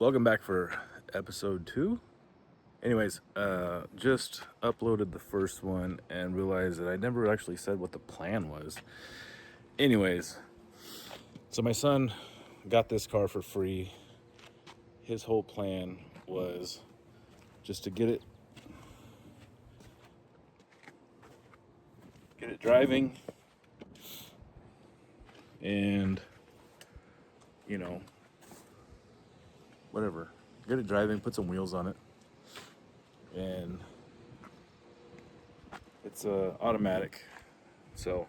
Welcome back for episode 2. Anyways, just uploaded the first one and realized that I never actually said what the plan was. Anyways, so my son got this car for free. His whole plan was just to get it driving and, whatever. Get it driving, put some wheels on it. And it's automatic. So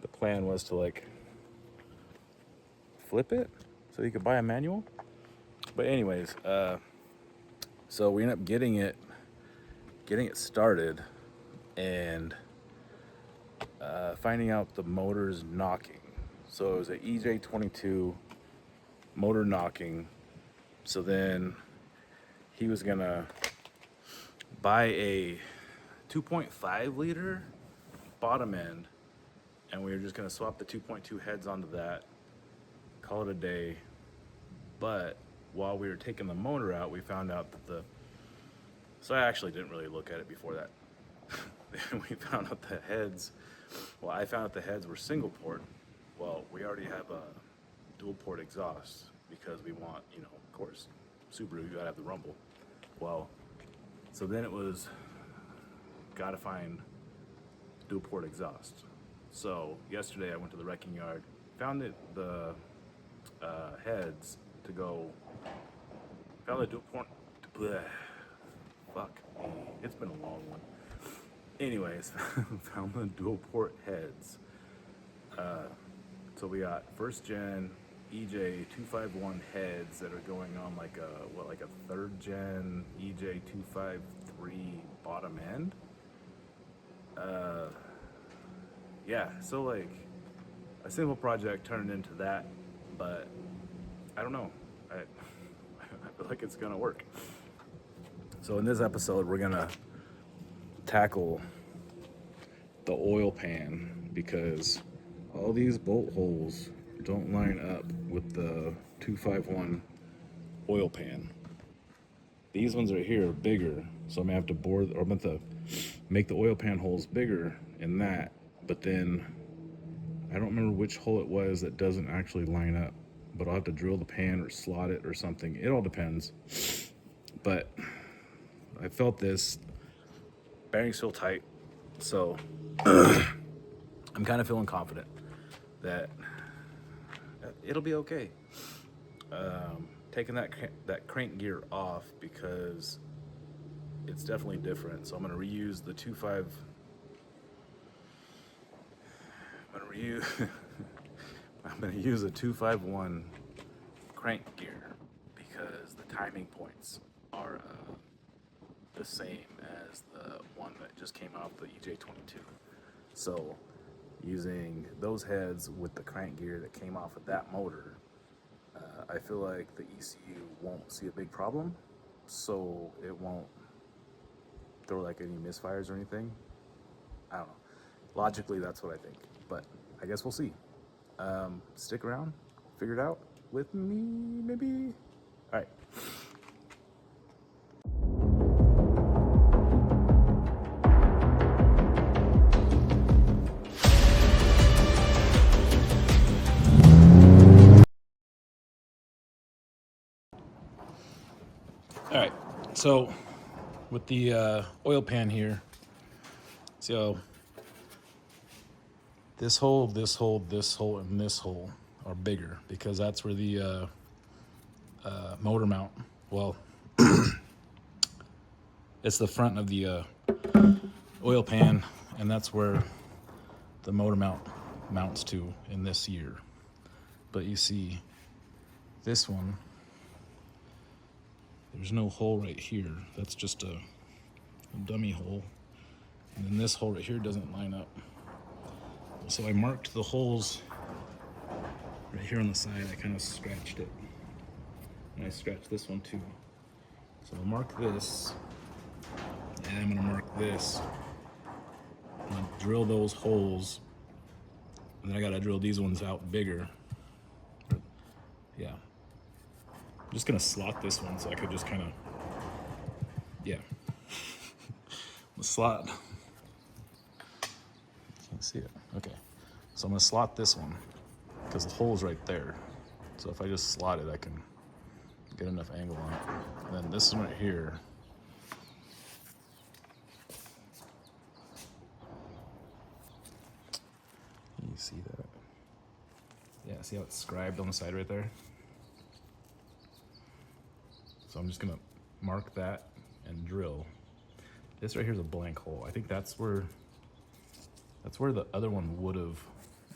the plan was to flip it so you could buy a manual. But anyways, so we ended up getting it started and finding out the motor's knocking. So it was an EJ253 motor knocking. So then he was gonna buy a 2.5 liter bottom end, and we were just gonna swap the 2.2 heads onto that, call it a day. But while we were taking the motor out, we found out that so I actually didn't really look at it before that. We found out the heads, I found out the heads were single port. Well, we already have a dual port exhaust because we want, of course, Subaru, you gotta have the rumble. Well, so then it was, gotta find dual port exhaust. So yesterday I went to the wrecking yard, found the heads to go, found the dual port, fuck me, it's been a long one. Anyways, found the dual port heads. So we got first gen EJ251 heads that are going on like a third gen EJ253 bottom end. Yeah, so a simple project turned into that, but I don't know. I feel like it's gonna work. So in this episode, we're gonna tackle the oil pan because all these bolt holes don't line up with the 251 oil pan. These ones right here are bigger, so I'm gonna have to I'm going to make the oil pan holes bigger in that, but then I don't remember which hole it was that doesn't actually line up, but I'll have to drill the pan or slot it or something. It all depends. But I felt this bearing's still tight, so I'm kind of feeling confident that it'll be okay. Taking that crank gear off because it's definitely different. So I'm gonna reuse the 2.5. I'm gonna use a 251 crank gear because the timing points are the same as the one that just came out, the EJ22. So using those heads with the crank gear that came off of that motor, I feel like the ECU won't see a big problem, so it won't throw any misfires or anything. I don't know. Logically, that's what I think, but I guess we'll see. Stick around, figure it out with me, maybe. All right. All right, so with the oil pan here, so this hole, and this hole are bigger because that's where the motor mount, it's the front of the oil pan, and that's where the motor mount mounts to in this year. But you see, this one, there's no hole right here. That's just a dummy hole. And then this hole right here doesn't line up. So I marked the holes right here on the side. I kind of scratched it. And I scratched this one too. So I'll mark this, and I'm gonna mark this. I'm gonna drill those holes, and then I gotta drill these ones out bigger. Yeah. just gonna slot this one so I could just kind of, yeah. The slot. Can't see it. Okay. So I'm gonna slot this one because the hole's right there. So if I just slot it, I can get enough angle on it. And then this one right here. Can you see that? Yeah, see how it's scribed on the side right there? So I'm just gonna mark that and drill. This right here is a blank hole. I think that's where the other one would have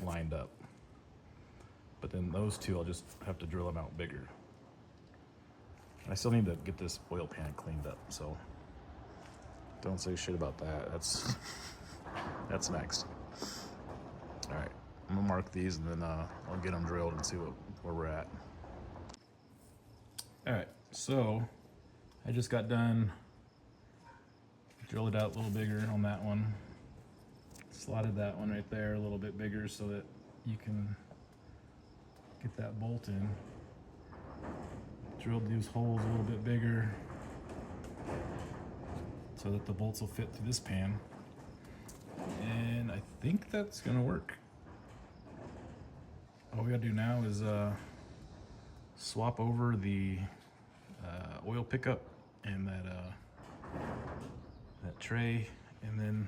lined up. But then those two, I'll just have to drill them out bigger. I still need to get this oil pan cleaned up, so don't say shit about that. That's next. All right, I'm gonna mark these and then I'll get them drilled and see where we're at. All right, so I just got done. Drilled it out a little bigger on that one. Slotted that one right there a little bit bigger so that you can get that bolt in. Drilled these holes a little bit bigger so that the bolts will fit through this pan. And I think that's gonna work. All we gotta do now is swap over the oil pickup and that tray, and then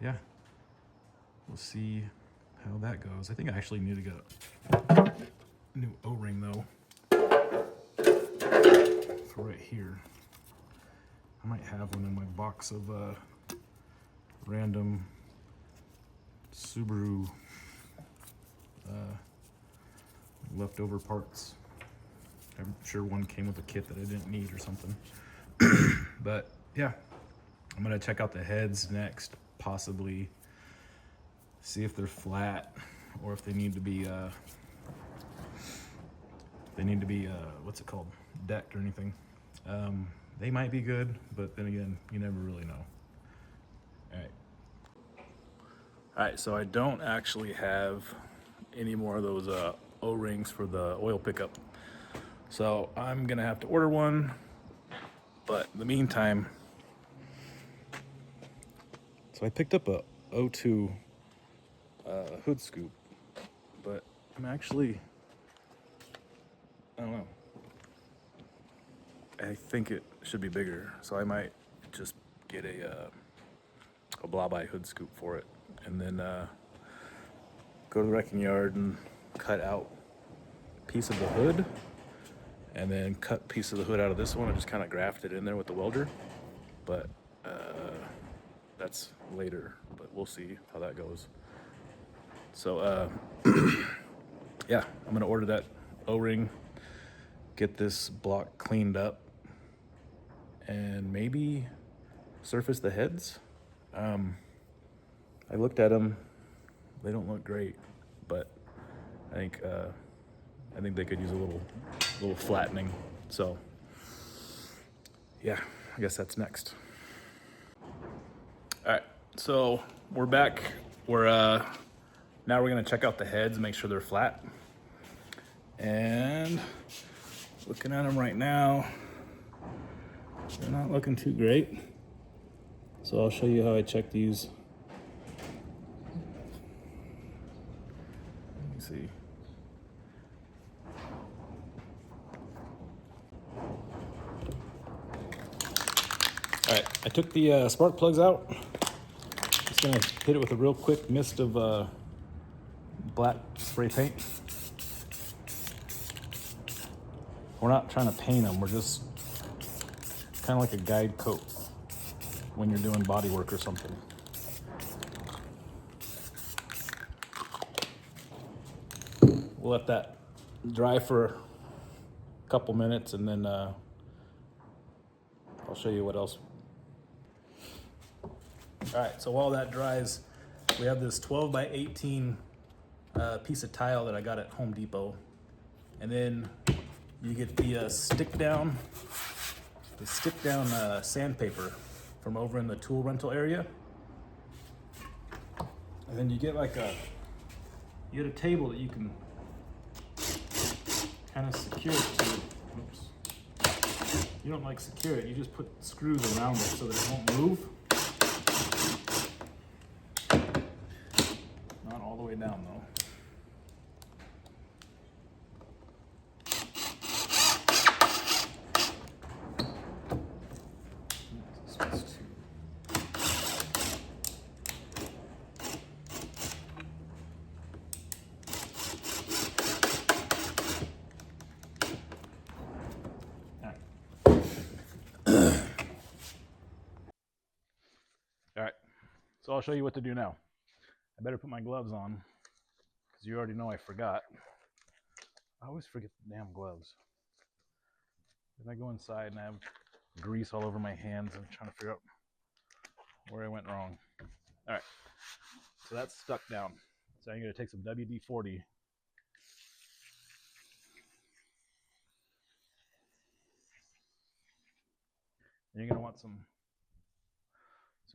yeah, we'll see how that goes. I think I actually need to get a new O-ring though for right here. I might have one in my box of random Subaru leftover parts. I'm sure one came with a kit that I didn't need or something. But yeah, I'm gonna check out the heads next, possibly see if they're flat or if they need to be what's it called, decked or anything. They might be good, but then again, you never really know. All right, so I don't actually have any more of those O-rings for the oil pickup, so I'm gonna have to order one. But in the meantime, so I picked up a 02 hood scoop, but I'm actually, I don't know, I think it should be bigger, so I might just get a blob-eye hood scoop for it, and then go to the wrecking yard and cut out a piece of the hood, and then cut a piece of the hood out of this one and just kind of graft it in there with the welder. But that's later, but we'll see how that goes. So yeah, I'm gonna order that O-ring, get this block cleaned up, and maybe surface the heads. I looked at them, they don't look great, but I think they could use a little flattening. So yeah, I guess that's next. All right, so we're back. Now we're gonna check out the heads, make sure they're flat. And looking at them right now, they're not looking too great. So I'll show you how I check these. Let me see. All right, I took the spark plugs out. Just gonna hit it with a real quick mist of black spray paint. We're not trying to paint them, we're just kind of like a guide coat when you're doing body work or something. We'll let that dry for a couple minutes, and then I'll show you what else. All right, so while that dries, we have this 12 by 18 piece of tile that I got at Home Depot. And then you get the stick down sandpaper from over in the tool rental area. And then you get a table that you can kind kind of secure it to, oops. You don't like secure it, you just put screws around it so that it won't move. Not all the way down though. Alright, so I'll show you what to do now. I better put my gloves on, because you already know I forgot. I always forget the damn gloves. Then I go inside and I have grease all over my hands and I'm trying to figure out where I went wrong. Alright, so that's stuck down. So I'm going to take some WD-40. And you're going to want some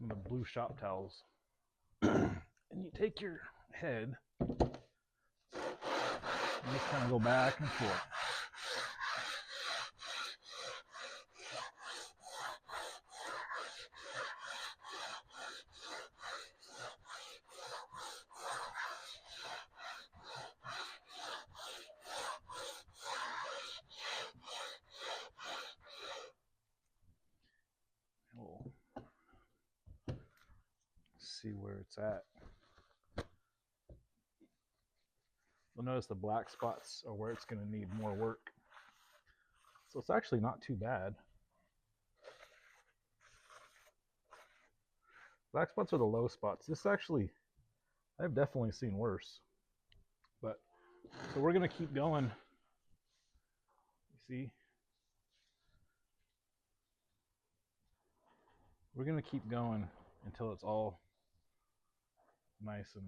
of the blue shop towels. And you take your head and just kind of go back and forth. We'll see where it's at. You'll notice the black spots are where it's going to need more work. So it's actually not too bad. Black spots are the low spots. This actually, I've definitely seen worse. But, so we're going to keep going. You see? We're going to keep going until it's all nice and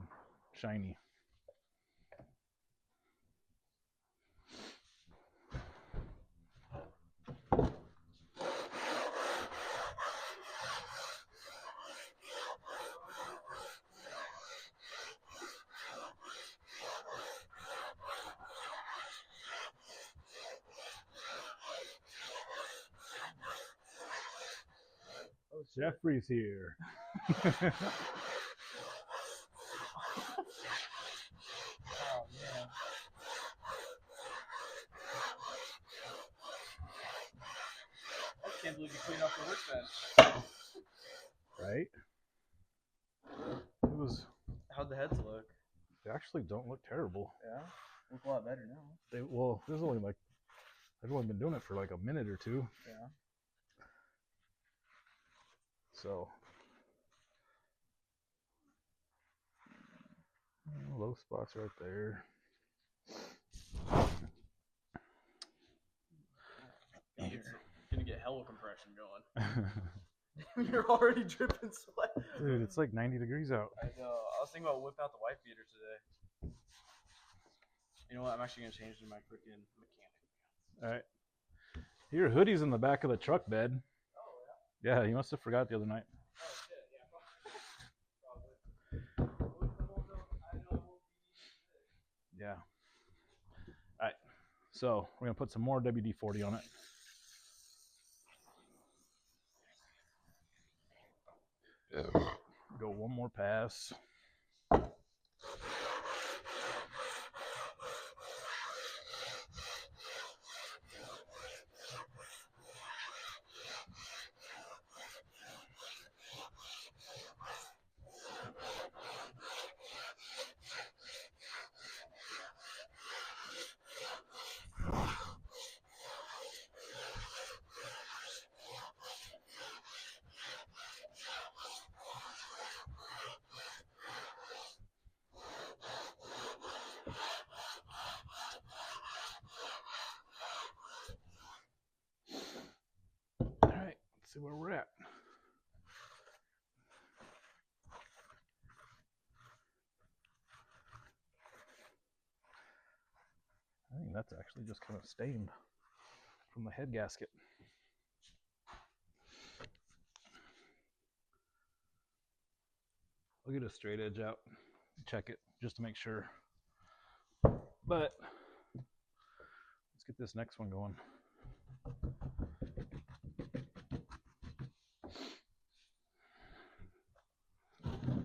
shiny. Jeffrey's here. Oh man. I can't believe you cleaned off the workbench. Right? It was. How'd the heads look? They actually don't look terrible. Yeah, look a lot better now. Well, this is only like, I've only been doing it for like a minute or two. Yeah. So, low spots right there. You're gonna get hella compression going. You're already dripping sweat. Dude, it's like 90 degrees out. I know. I was thinking about whipping out the wife beater today. You know what? I'm actually gonna change to my freaking mechanic. All right. Your hoodie's in the back of the truck bed. Oh yeah. Yeah, you must have forgot the other night. Oh shit. Yeah. Yeah. All right. So we're gonna put some more WD-40 on it. Go one more pass. All right, let's see where we're at. I think that's actually just kind of stained from the head gasket. I'll get a straight edge out, check it just to make sure. But let's get get this next one going. Some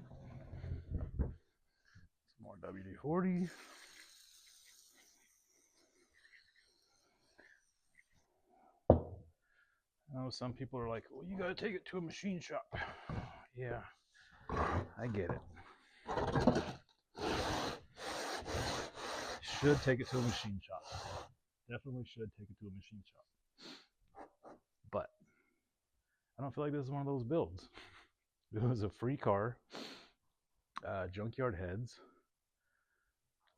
more WD-40. I know some people are like, well, you got to take it to a machine shop. Yeah, I get it. Should take it to a machine shop. Definitely should take it to a machine shop. But I don't feel like this is one of those builds. It was a free car, junkyard heads,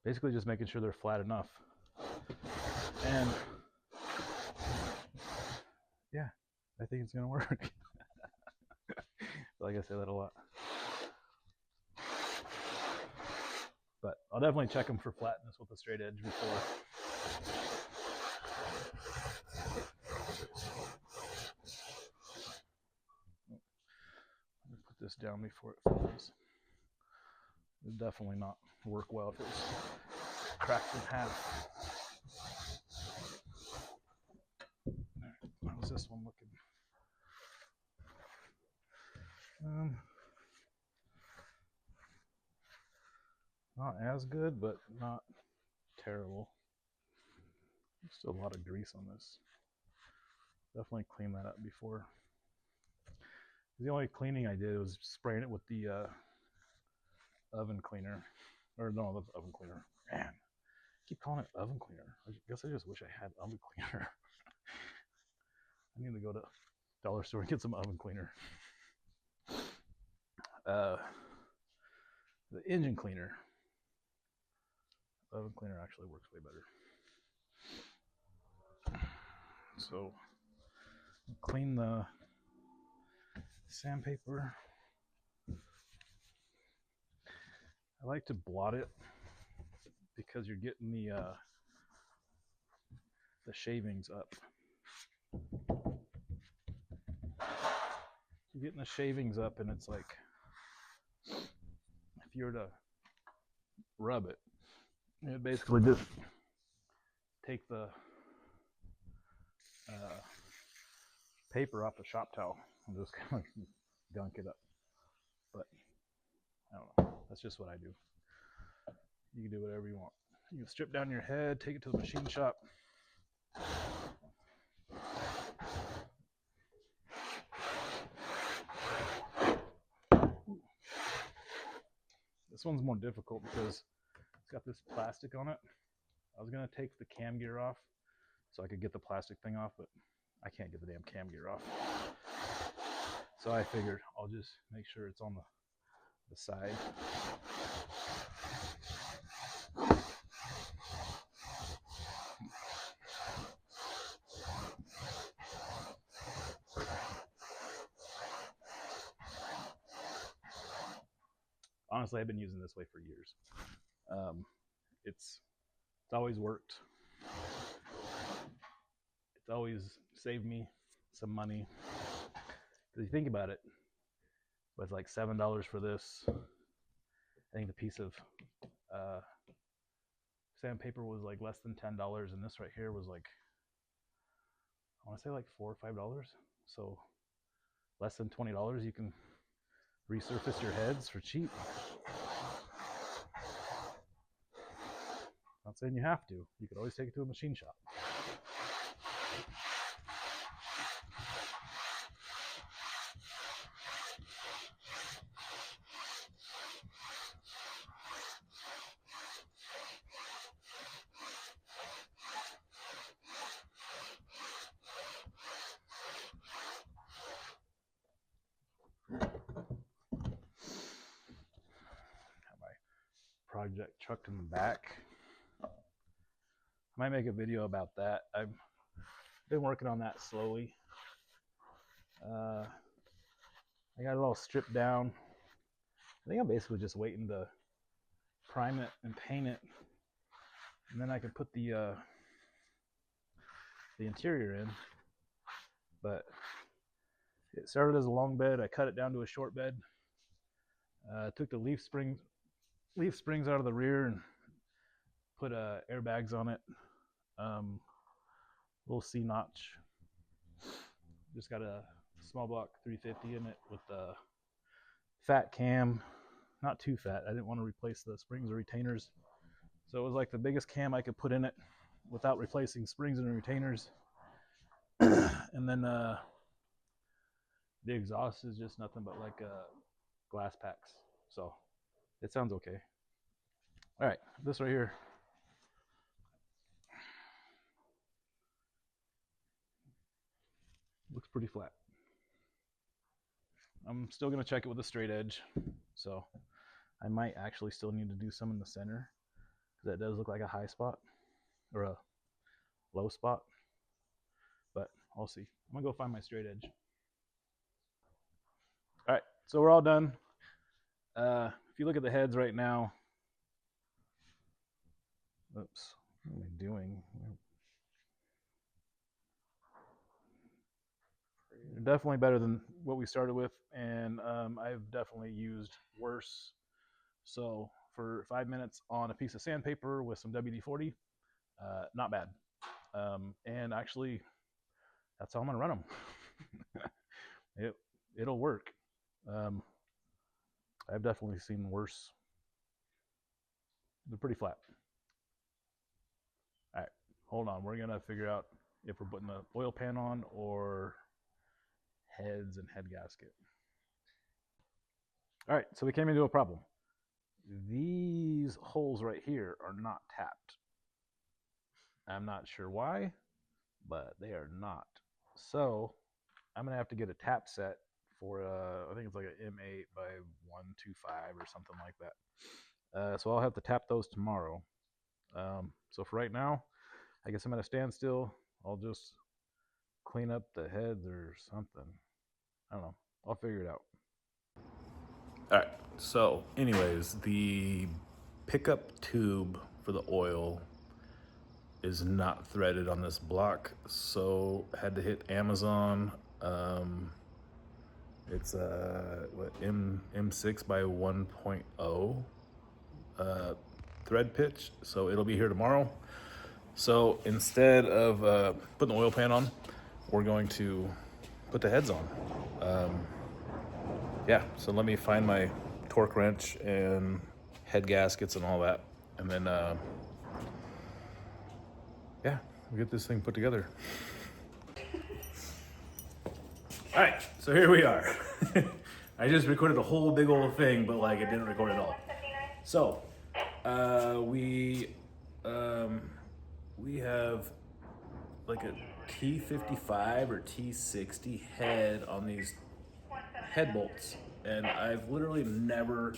basically just making sure they're flat enough. And yeah, I think it's gonna work. Like I say that a lot. But I'll definitely check them for flatness with a straight edge before. Let me put this down before it falls. It would definitely not work well if it was cracked in half. How's this one looking? Not as good, but not terrible. Still a lot of grease on this. Definitely clean that up before. The only cleaning I did was spraying it with the oven cleaner. Or no, the oven cleaner. Man, I keep calling it oven cleaner. I guess I just wish I had oven cleaner. I need to go to dollar store and get some oven cleaner. The engine cleaner. Oven cleaner actually works way better. So clean the sandpaper. I like to blot it because you're getting the shavings up. You're getting the shavings up, and it's like if you were to rub it, it basically just take the paper off the shop towel and just kind of gunk it up. But I don't know. That's just what I do. You can do whatever you want. You can strip down your head, take it to the machine shop. This one's more difficult because it's got this plastic on it. I was gonna take the cam gear off so I could get the plastic thing off, but I can't get the damn cam gear off. So I figured I'll just make sure it's on the side. Honestly, I've been using this way for years. It's always worked. It's always saved me some money. If you think about it, with like $7 for this, I think the piece of sandpaper was like less than $10, and this right here was like, I want to say like $4 or $5. So less than $20, you can resurface your heads for cheap. Not saying you have to. You could always take it to a machine shop. Project truck in the back. I might make a video about that. I've been working on that slowly. I got it all stripped down. I think I'm basically just waiting to prime it and paint it, and then I can put the interior in. But it started as a long bed. I cut it down to a short bed. Took the leaf springs out of the rear and put airbags on it. little C notch. Just got a small block 350 in it with a fat cam. Not too fat. I didn't want to replace the springs or retainers. So it was like the biggest cam I could put in it without replacing springs and retainers. And then the exhaust is just nothing but like glass packs. So it sounds okay. All right, this right here. Looks pretty flat. I'm still gonna check it with a straight edge. So I might actually still need to do some in the center, because that does look like a high spot or a low spot, but I'll see. I'm gonna go find my straight edge. All right, so we're all done. If you look at the heads right now, oops, what am I doing? They're definitely better than what we started with, and I've definitely used worse. So for 5 minutes on a piece of sandpaper with some WD-40, not bad. And actually, that's how I'm gonna run them. It'll work. I've definitely seen worse. They're pretty flat. All right, hold on. We're gonna figure out if we're putting the oil pan on or heads and head gasket. All right, so we came into a problem. These holes right here are not tapped. I'm not sure why, but they are not. So I'm gonna have to get a tap set for I think it's like an M8 by 125 or something like that. So I'll have to tap those tomorrow. So for right now, I guess I'm at a standstill. I'll just clean up the heads or something. I don't know. I'll figure it out. All right. So anyways, the pickup tube for the oil is not threaded on this block, so I had to hit Amazon. It's what, M6 by 1.0 thread pitch, so it'll be here tomorrow. So instead of putting the oil pan on, we're going to put the heads on. Yeah, so let me find my torque wrench and head gaskets and all that, and then yeah, we'll get this thing put together. All right, so here we are. I just recorded a whole big old thing, but like it didn't record at all. So we have like a T55 or T60 head on these head bolts, and I've literally never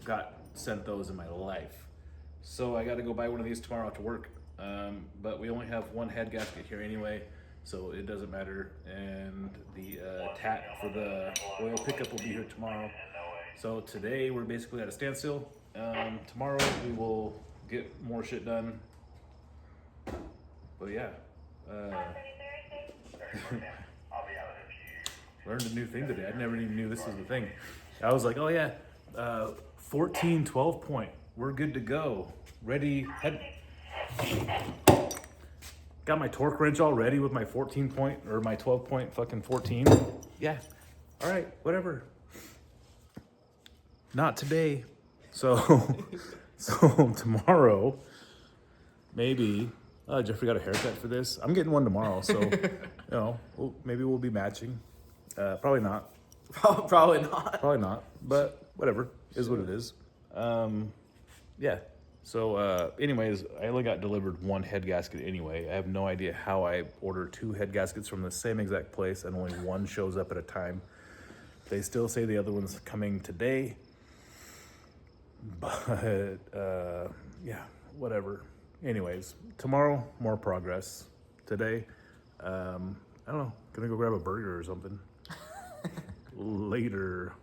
got sent those in my life. So I got to go buy one of these tomorrow to work. But we only have one head gasket here anyway, so it doesn't matter. And the tap for the oil pickup will be here tomorrow. So today we're basically at a standstill. Tomorrow we will get more shit done. But yeah, learned a new thing today. I never even knew this was the thing. I was like, oh yeah, 14 12 point. We're good to go. Ready, head. Got my torque wrench all ready with my 14 point or my 12 point fucking 14. Yeah. All right, whatever. Not today. So tomorrow, maybe. Jeffrey got a haircut for this. I'm getting one tomorrow, so maybe we'll be matching. Probably not. Probably not. Probably not. But whatever, is what it is. Yeah. So anyways, I only got delivered one head gasket anyway. I have no idea how I order two head gaskets from the same exact place and only one shows up at a time. They still say the other one's coming today. But yeah, whatever. Anyways, tomorrow, more progress. Today, I don't know, gonna go grab a burger or something. Later.